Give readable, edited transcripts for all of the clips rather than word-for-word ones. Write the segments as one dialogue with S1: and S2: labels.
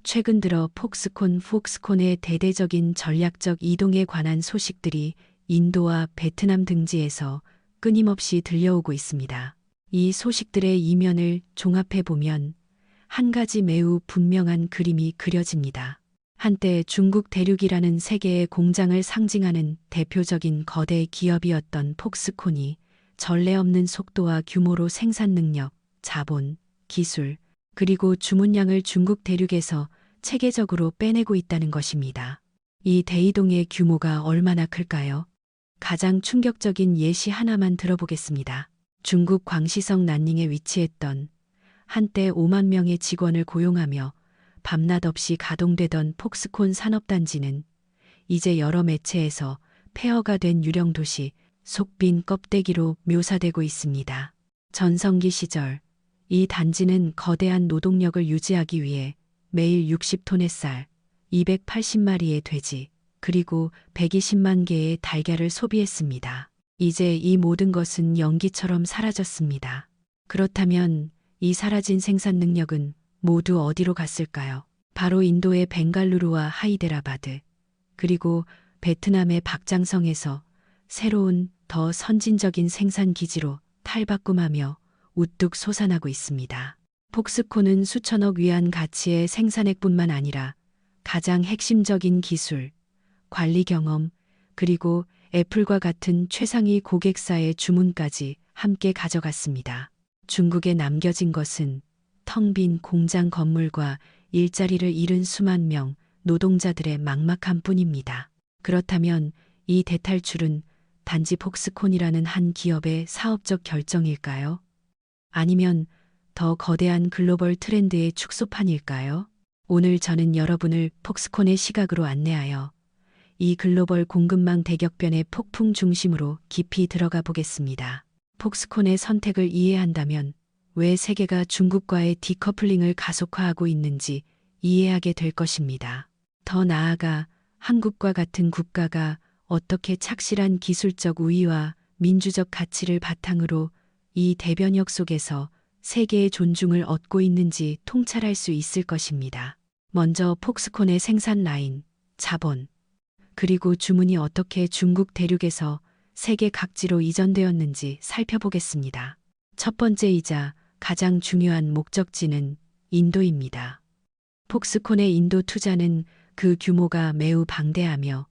S1: 최근 들어 폭스콘의 대대적인 전략적 이동에 관한 소식들이 인도와 베트남 등지에서 끊임없이 들려오고 있습니다. 이 소식들의 이면을 종합해 보면 한 가지 매우 분명한 그림이 그려집니다. 한때 중국 대륙이라는 세계의 공장을 상징하는 대표적인 거대 기업이었던 폭스콘이 전례 없는 속도와 규모로 생산 능력, 자본, 기술, 그리고 주문량을 중국 대륙에서 체계적으로 빼내고 있다는 것입니다. 이 대이동의 규모가 얼마나 클까요? 가장 충격적인 예시 하나만 들어보겠습니다. 중국 광시성 난닝에 위치했던 한때 5만 명의 직원을 고용하며 밤낮 없이 가동되던 폭스콘 산업단지는 이제 여러 매체에서 폐허가 된 유령 도시 속빈 껍데기로 묘사되고 있습니다. 전성기 시절 이 단지는 거대한 노동력을 유지하기 위해 매일 60톤의 쌀, 280마리의 돼지, 그리고 120만 개의 달걀을 소비했습니다. 이제 이 모든 것은 연기처럼 사라졌습니다. 그렇다면 이 사라진 생산 능력은 모두 어디로 갔을까요? 바로 인도의 벵갈루루와 하이데라바드, 그리고 베트남의 박장성에서 새로운 더 선진적인 생산 기지로 탈바꿈하며 우뚝 솟아나고 있습니다. 폭스콘은 수천억 위안 가치의 생산액뿐만 아니라 가장 핵심적인 기술, 관리 경험, 그리고 애플과 같은 최상위 고객사의 주문까지 함께 가져갔습니다. 중국에 남겨진 것은 텅 빈 공장 건물과 일자리를 잃은 수만 명 노동자들의 막막함 뿐입니다. 그렇다면 이 대탈출은 단지 폭스콘이라는 한 기업의 사업적 결정일까요? 아니면 더 거대한 글로벌 트렌드의 축소판일까요? 오늘 저는 여러분을 폭스콘의 시각으로 안내하여 이 글로벌 공급망 대격변의 폭풍 중심으로 깊이 들어가 보겠습니다. 폭스콘의 선택을 이해한다면 왜 세계가 중국과의 디커플링을 가속화하고 있는지 이해하게 될 것입니다. 더 나아가 한국과 같은 국가가 어떻게 착실한 기술적 우위와 민주적 가치를 바탕으로 이 대변역 속에서 세계의 존중을 얻고 있는지 통찰할 수 있을 것입니다. 먼저 폭스콘의 생산 라인, 자본, 그리고 주문이 어떻게 중국 대륙에서 세계 각지로 이전되었는지 살펴보겠습니다. 첫 번째이자 가장 중요한 목적지는 인도입니다. 폭스콘의 인도 투자는 그 규모가 매우 방대하며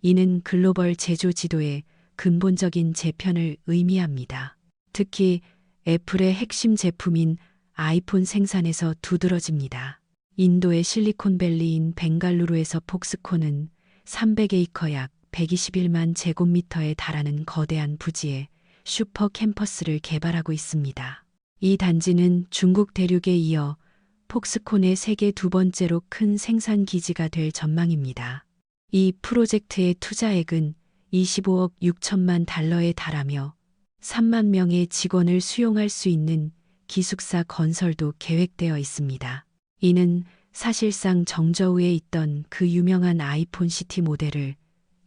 S1: 이는 글로벌 제조 지도의 근본적인 재편을 의미합니다. 특히 애플의 핵심 제품인 아이폰 생산에서 두드러집니다. 인도의 실리콘밸리인 벵갈루루에서 폭스콘은 300에이커 약 121만 제곱미터에 달하는 거대한 부지에 슈퍼 캠퍼스를 개발하고 있습니다. 이 단지는 중국 대륙에 이어 폭스콘의 세계 두 번째로 큰 생산 기지가 될 전망입니다. 이 프로젝트의 투자액은 25억 6천만 달러에 달하며 3만 명의 직원을 수용할 수 있는 기숙사 건설도 계획되어 있습니다. 이는 사실상 정저우에 있던 그 유명한 아이폰 시티 모델을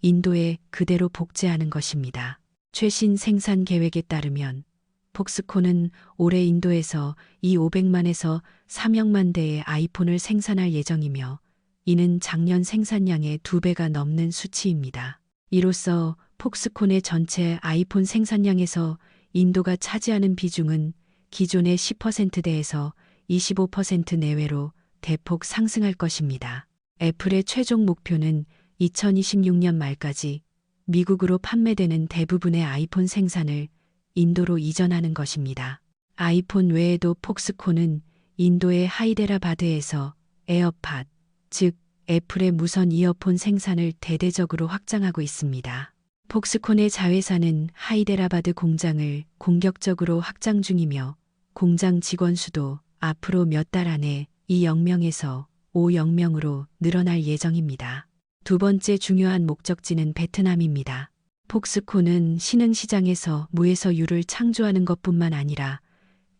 S1: 인도에 그대로 복제하는 것입니다. 최신 생산 계획에 따르면 폭스콘은 올해 인도에서 500만에서 3억만 대의 아이폰을 생산할 예정이며 이는 작년 생산량의 2배가 넘는 수치입니다. 이로써 폭스콘의 전체 아이폰 생산량에서 인도가 차지하는 비중은 기존의 10%대에서 25% 내외로 대폭 상승할 것입니다. 애플의 최종 목표는 2026년 말까지 미국으로 판매되는 대부분의 아이폰 생산을 인도로 이전하는 것입니다. 아이폰 외에도 폭스콘은 인도의 하이데라바드에서 에어팟, 즉 애플의 무선 이어폰 생산을 대대적으로 확장하고 있습니다. 폭스콘의 자회사는 하이데라바드 공장을 공격적으로 확장 중이며 공장 직원 수도 앞으로 몇 달 안에 2영명에서 5영명으로 늘어날 예정입니다. 두 번째 중요한 목적지는 베트남입니다. 폭스콘은 신흥시장에서 무에서유를 창조하는 것뿐만 아니라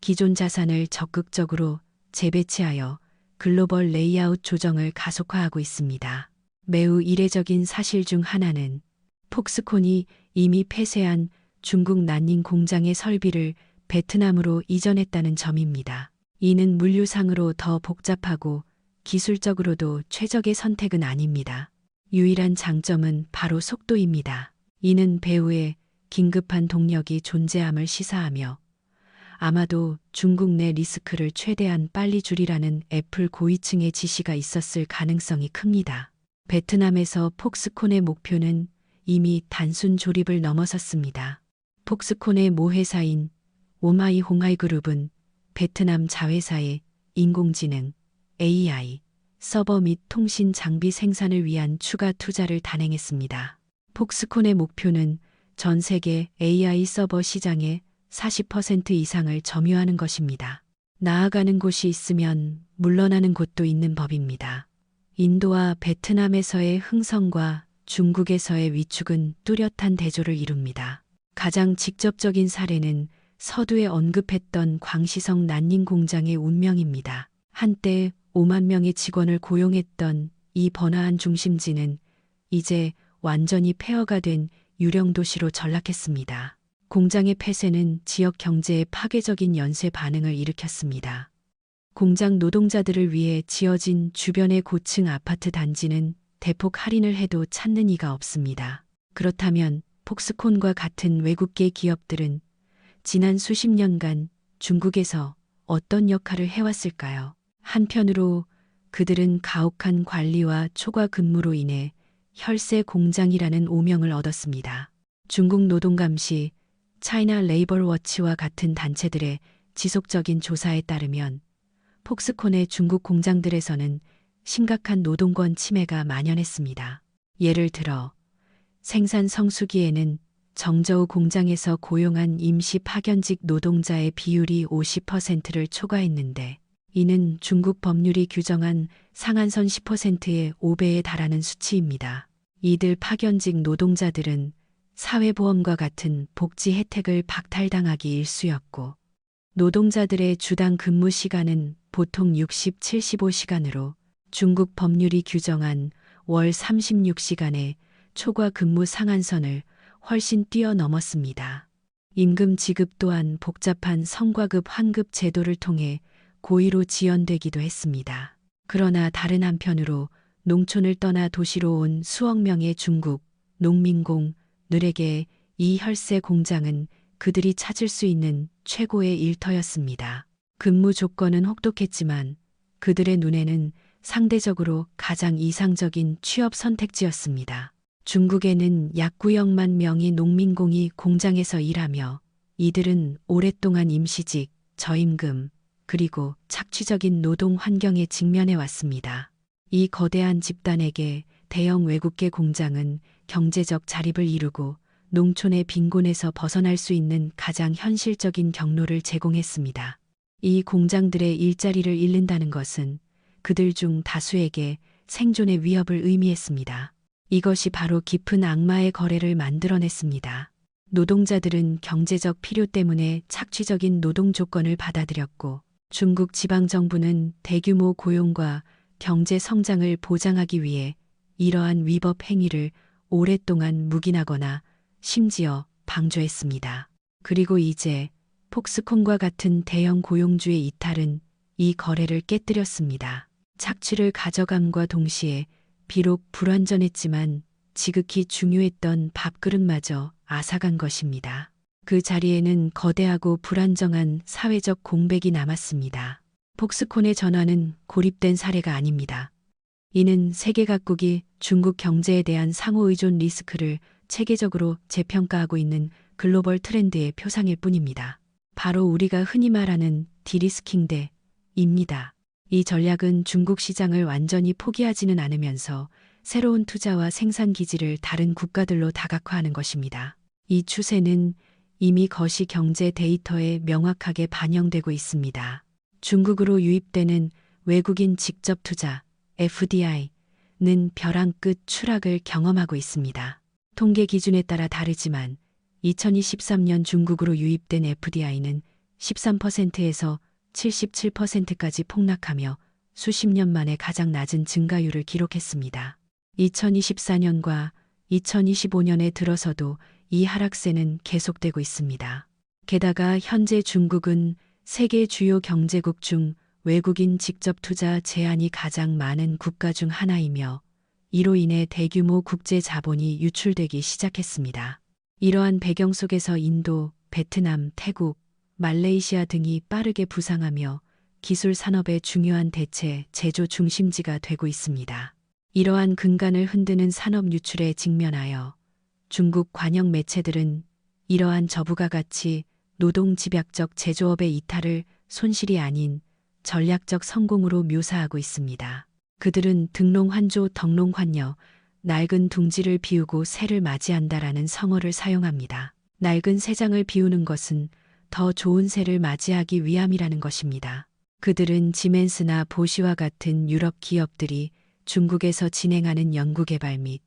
S1: 기존 자산을 적극적으로 재배치하여 글로벌 레이아웃 조정을 가속화하고 있습니다. 매우 이례적인 사실 중 하나는 폭스콘이 이미 폐쇄한 중국 난닝 공장의 설비를 베트남으로 이전했다는 점입니다. 이는 물류상으로 더 복잡하고 기술적으로도 최적의 선택은 아닙니다. 유일한 장점은 바로 속도입니다. 이는 배후에 긴급한 동력이 존재함을 시사하며 아마도 중국 내 리스크를 최대한 빨리 줄이라는 애플 고위층의 지시가 있었을 가능성이 큽니다. 베트남에서 폭스콘의 목표는 이미 단순 조립을 넘어섰습니다. 폭스콘의 모회사인 오마이 홍하이그룹은 베트남 자회사의 인공지능, AI, 서버 및 통신 장비 생산을 위한 추가 투자를 단행했습니다. 폭스콘의 목표는 전 세계 AI 서버 시장의 40% 이상을 점유하는 것입니다. 나아가는 곳이 있으면 물러나는 곳도 있는 법입니다. 인도와 베트남에서의 흥성과 중국에서의 위축은 뚜렷한 대조를 이룹니다. 가장 직접적인 사례는 서두에 언급했던 광시성 난닝 공장의 운명입니다. 한때 5만 명의 직원을 고용했던 이 번화한 중심지는 이제 완전히 폐허가 된 유령 도시로 전락했습니다. 공장의 폐쇄는 지역 경제에 파괴적인 연쇄 반응을 일으켰습니다. 공장 노동자들을 위해 지어진 주변의 고층 아파트 단지는 대폭 할인을 해도 찾는 이가 없습니다. 그렇다면 폭스콘과 같은 외국계 기업들은 지난 수십 년간 중국에서 어떤 역할을 해왔을까요? 한편으로 그들은 가혹한 관리와 초과 근무로 인해 혈세 공장이라는 오명을 얻었습니다. 중국 노동감시, 차이나 레이버워치와 같은 단체들의 지속적인 조사에 따르면 폭스콘의 중국 공장들에서는 심각한 노동권 침해가 만연했습니다. 예를 들어 생산 성수기에는 정저우 공장에서 고용한 임시 파견직 노동자의 비율이 50%를 초과했는데 이는 중국 법률이 규정한 상한선 10%의 5배에 달하는 수치입니다. 이들 파견직 노동자들은 사회보험과 같은 복지 혜택을 박탈당하기 일쑤였고 노동자들의 주당 근무 시간은 보통 60, 75시간으로 중국 법률이 규정한 월 36시간의 초과 근무 상한선을 훨씬 뛰어넘었습니다. 임금 지급 또한 복잡한 성과급 환급 제도를 통해 고의로 지연되기도 했습니다. 그러나 다른 한편으로 농촌을 떠나 도시로 온 수억 명의 중국 농민공들에게 이 혈세 공장은 그들이 찾을 수 있는 최고의 일터였습니다. 근무 조건은 혹독했지만 그들의 눈에는 상대적으로 가장 이상적인 취업 선택지였습니다. 중국에는 약 9억만 명의 농민공이 공장에서 일하며 이들은 오랫동안 임시직, 저임금, 그리고 착취적인 노동 환경에 직면해 왔습니다. 이 거대한 집단에게 대형 외국계 공장은 경제적 자립을 이루고 농촌의 빈곤에서 벗어날 수 있는 가장 현실적인 경로를 제공했습니다. 이 공장들의 일자리를 잃는다는 것은 그들 중 다수에게 생존의 위협을 의미했습니다. 이것이 바로 깊은 악마의 거래를 만들어냈습니다. 노동자들은 경제적 필요 때문에 착취적인 노동 조건을 받아들였고 중국 지방정부는 대규모 고용과 경제 성장을 보장하기 위해 이러한 위법 행위를 오랫동안 묵인하거나 심지어 방조했습니다. 그리고 이제 폭스콘과 같은 대형 고용주의 이탈은 이 거래를 깨뜨렸습니다. 착취를 가져감과 동시에 비록 불완전했지만 지극히 중요했던 밥그릇마저 앗아간 것입니다. 그 자리에는 거대하고 불안정한 사회적 공백이 남았습니다. 폭스콘의 전환은 고립된 사례가 아닙니다. 이는 세계 각국이 중국 경제에 대한 상호 의존 리스크를 체계적으로 재평가하고 있는 글로벌 트렌드의 표상일 뿐입니다. 바로 우리가 흔히 말하는 디리스킹대입니다. 이 전략은 중국 시장을 완전히 포기하지는 않으면서 새로운 투자와 생산 기지를 다른 국가들로 다각화하는 것입니다. 이 추세는 이미 거시 경제 데이터에 명확하게 반영되고 있습니다. 중국으로 유입되는 외국인 직접 투자 FDI는 벼랑 끝 추락을 경험하고 있습니다. 통계 기준에 따라 다르지만 2023년 중국으로 유입된 FDI는 13%에서 77%까지 폭락하며 수십 년 만에 가장 낮은 증가율을 기록했습니다. 2024년과 2025년에 들어서도 이 하락세는 계속되고 있습니다. 게다가 현재 중국은 세계 주요 경제국 중 외국인 직접 투자 제한이 가장 많은 국가 중 하나이며 이로 인해 대규모 국제 자본이 유출되기 시작했습니다. 이러한 배경 속에서 인도, 베트남, 태국, 말레이시아 등이 빠르게 부상하며 기술 산업의 중요한 대체 제조 중심지가 되고 있습니다. 이러한 근간을 흔드는 산업 유출에 직면하여 중국 관영 매체들은 이러한 저부가 가치, 노동 집약적 제조업의 이탈을 손실이 아닌 전략적 성공으로 묘사하고 있습니다. 그들은 등롱환조 덕롱환여, 낡은 둥지를 비우고 새를 맞이한다라는 성어를 사용합니다. 낡은 새장을 비우는 것은 더 좋은 새를 맞이하기 위함이라는 것입니다. 그들은 지멘스나 보시와 같은 유럽 기업들이 중국에서 진행하는 연구개발 및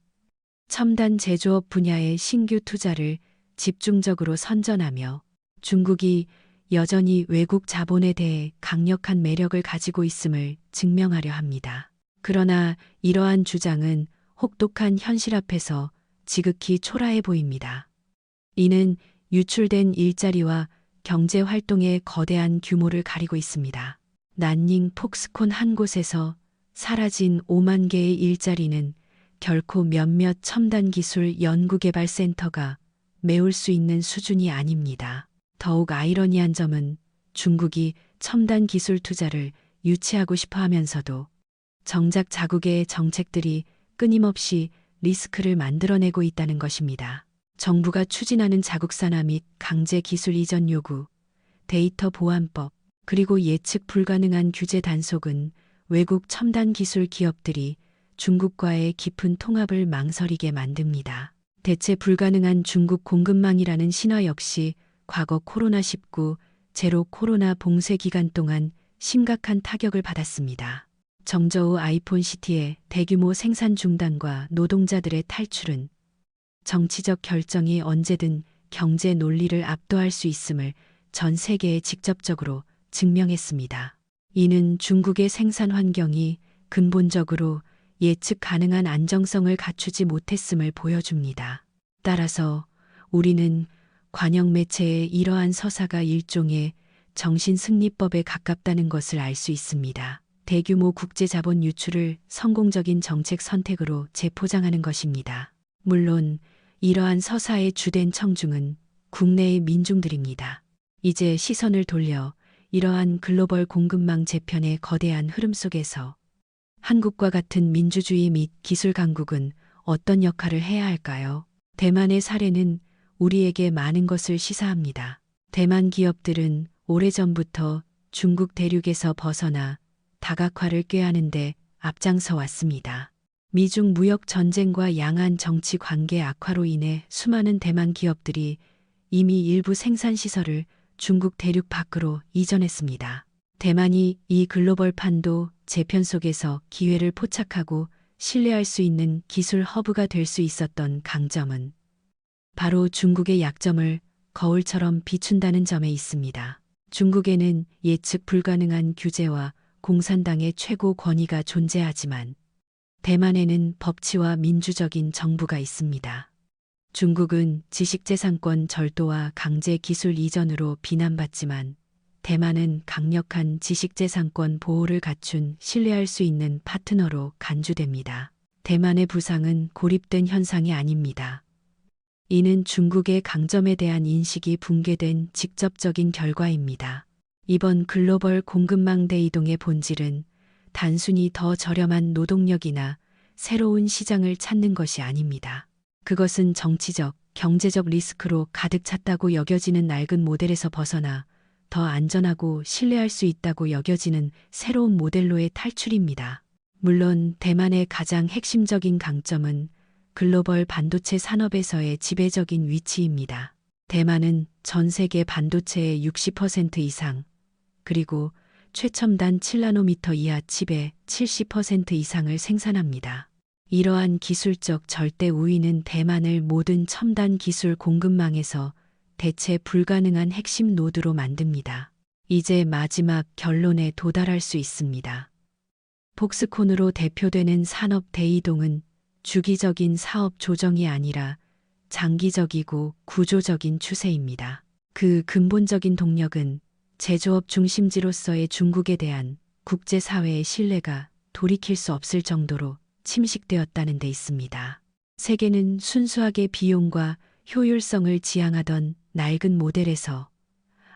S1: 첨단 제조업 분야의 신규 투자를 집중적으로 선전하며 중국이 여전히 외국 자본에 대해 강력한 매력을 가지고 있음을 증명하려 합니다. 그러나 이러한 주장은 혹독한 현실 앞에서 지극히 초라해 보입니다. 이는 유출된 일자리와 경제 활동의 거대한 규모를 가리고 있습니다. 난닝 폭스콘 한 곳에서 사라진 5만 개의 일자리는 결코 몇몇 첨단 기술 연구개발 센터가 메울 수 있는 수준이 아닙니다. 더욱 아이러니한 점은 중국이 첨단 기술 투자를 유치하고 싶어 하면서도 정작 자국의 정책들이 끊임없이 리스크를 만들어내고 있다는 것입니다. 정부가 추진하는 자국 산화 및 강제 기술 이전 요구, 데이터 보안법, 그리고 예측 불가능한 규제 단속은 외국 첨단 기술 기업들이 중국과의 깊은 통합을 망설이게 만듭니다. 대체 불가능한 중국 공급망이라는 신화 역시 과거 코로나19 제로 코로나 봉쇄 기간 동안 심각한 타격을 받았습니다. 정저우 아이폰 시티의 대규모 생산 중단과 노동자들의 탈출은 정치적 결정이 언제든 경제 논리를 압도할 수 있음을 전 세계에 직접적으로 증명했습니다. 이는 중국의 생산 환경이 근본적으로 예측 가능한 안정성을 갖추지 못했음을 보여줍니다. 따라서 우리는 관영 매체의 이러한 서사가 일종의 정신승리법에 가깝다는 것을 알 수 있습니다. 대규모 국제 자본 유출을 성공적인 정책 선택으로 재포장하는 것입니다. 물론 이러한 서사의 주된 청중은 국내의 민중들입니다. 이제 시선을 돌려 이러한 글로벌 공급망 재편의 거대한 흐름 속에서 한국과 같은 민주주의 및 기술 강국은 어떤 역할을 해야 할까요? 대만의 사례는 우리에게 많은 것을 시사합니다. 대만 기업들은 오래전부터 중국 대륙에서 벗어나 다각화를 꾀하는 데 앞장서 왔습니다. 미중 무역 전쟁과 양안 정치 관계 악화로 인해 수많은 대만 기업들이 이미 일부 생산 시설을 중국 대륙 밖으로 이전했습니다. 대만이 이 글로벌 판도 재편 속에서 기회를 포착하고 신뢰할 수 있는 기술 허브가 될 수 있었던 강점은 바로 중국의 약점을 거울처럼 비춘다는 점에 있습니다. 중국에는 예측 불가능한 규제와 공산당의 최고 권위가 존재하지만 대만에는 법치와 민주적인 정부가 있습니다. 중국은 지식재산권 절도와 강제 기술 이전으로 비난받지만 대만은 강력한 지식재산권 보호를 갖춘 신뢰할 수 있는 파트너로 간주됩니다. 대만의 부상은 고립된 현상이 아닙니다. 이는 중국의 강점에 대한 인식이 붕괴된 직접적인 결과입니다. 이번 글로벌 공급망 대이동의 본질은 단순히 더 저렴한 노동력이나 새로운 시장을 찾는 것이 아닙니다. 그것은 정치적, 경제적 리스크로 가득 찼다고 여겨지는 낡은 모델에서 벗어나 더 안전하고 신뢰할 수 있다고 여겨지는 새로운 모델로의 탈출입니다. 물론 대만의 가장 핵심적인 강점은 글로벌 반도체 산업에서의 지배적인 위치입니다. 대만은 전 세계 반도체의 60% 이상, 그리고 최첨단 7나노미터 이하 칩의 70% 이상을 생산합니다. 이러한 기술적 절대 우위는 대만을 모든 첨단 기술 공급망에서 대체 불가능한 핵심 노드로 만듭니다. 이제 마지막 결론에 도달할 수 있습니다. 폭스콘으로 대표되는 산업 대이동은 주기적인 사업 조정이 아니라 장기적이고 구조적인 추세입니다. 그 근본적인 동력은 제조업 중심지로서의 중국에 대한 국제사회의 신뢰가 돌이킬 수 없을 정도로 침식되었다는 데 있습니다. 세계는 순수하게 비용과 효율성을 지향하던 낡은 모델에서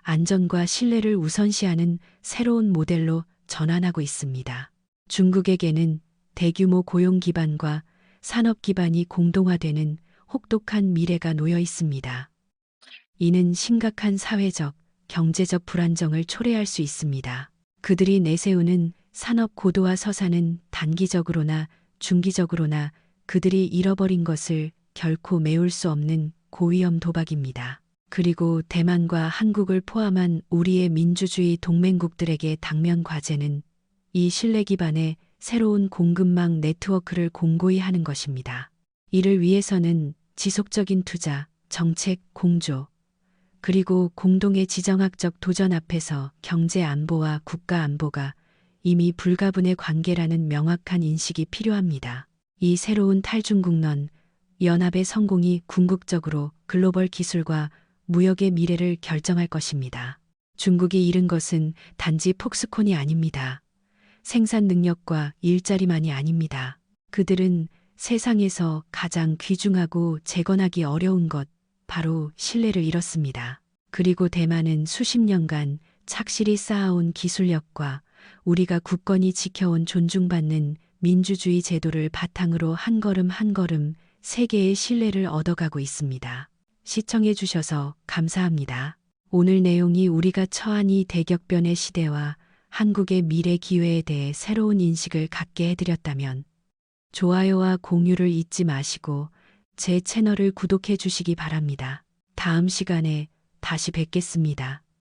S1: 안전과 신뢰를 우선시하는 새로운 모델로 전환하고 있습니다. 중국에게는 대규모 고용 기반과 산업 기반이 공동화되는 혹독한 미래가 놓여 있습니다. 이는 심각한 사회적, 경제적 불안정을 초래할 수 있습니다. 그들이 내세우는 산업 고도화 서사는 단기적으로나 중기적으로나 그들이 잃어버린 것을 결코 메울 수 없는 고위험 도박입니다. 그리고 대만과 한국을 포함한 우리의 민주주의 동맹국들에게 당면 과제는 이 신뢰 기반의 새로운 공급망 네트워크를 공고히 하는 것입니다. 이를 위해서는 지속적인 투자, 정책, 공조, 그리고 공동의 지정학적 도전 앞에서 경제 안보와 국가 안보가 이미 불가분의 관계라는 명확한 인식이 필요합니다. 이 새로운 탈중국론, 연합의 성공이 궁극적으로 글로벌 기술과 무역의 미래를 결정할 것입니다. 중국이 잃은 것은 단지 폭스콘이 아닙니다. 생산 능력과 일자리만이 아닙니다. 그들은 세상에서 가장 귀중하고 재건하기 어려운 것, 바로 신뢰를 잃었습니다. 그리고 대만은 수십 년간 착실히 쌓아온 기술력과 우리가 굳건히 지켜온 존중받는 민주주의 제도를 바탕으로 한 걸음 한 걸음 세계의 신뢰를 얻어가고 있습니다. 시청해 주셔서 감사합니다. 오늘 내용이 우리가 처한 이 대격변의 시대와 한국의 미래 기회에 대해 새로운 인식을 갖게 해드렸다면 좋아요와 공유를 잊지 마시고 제 채널을 구독해 주시기 바랍니다. 다음 시간에 다시 뵙겠습니다.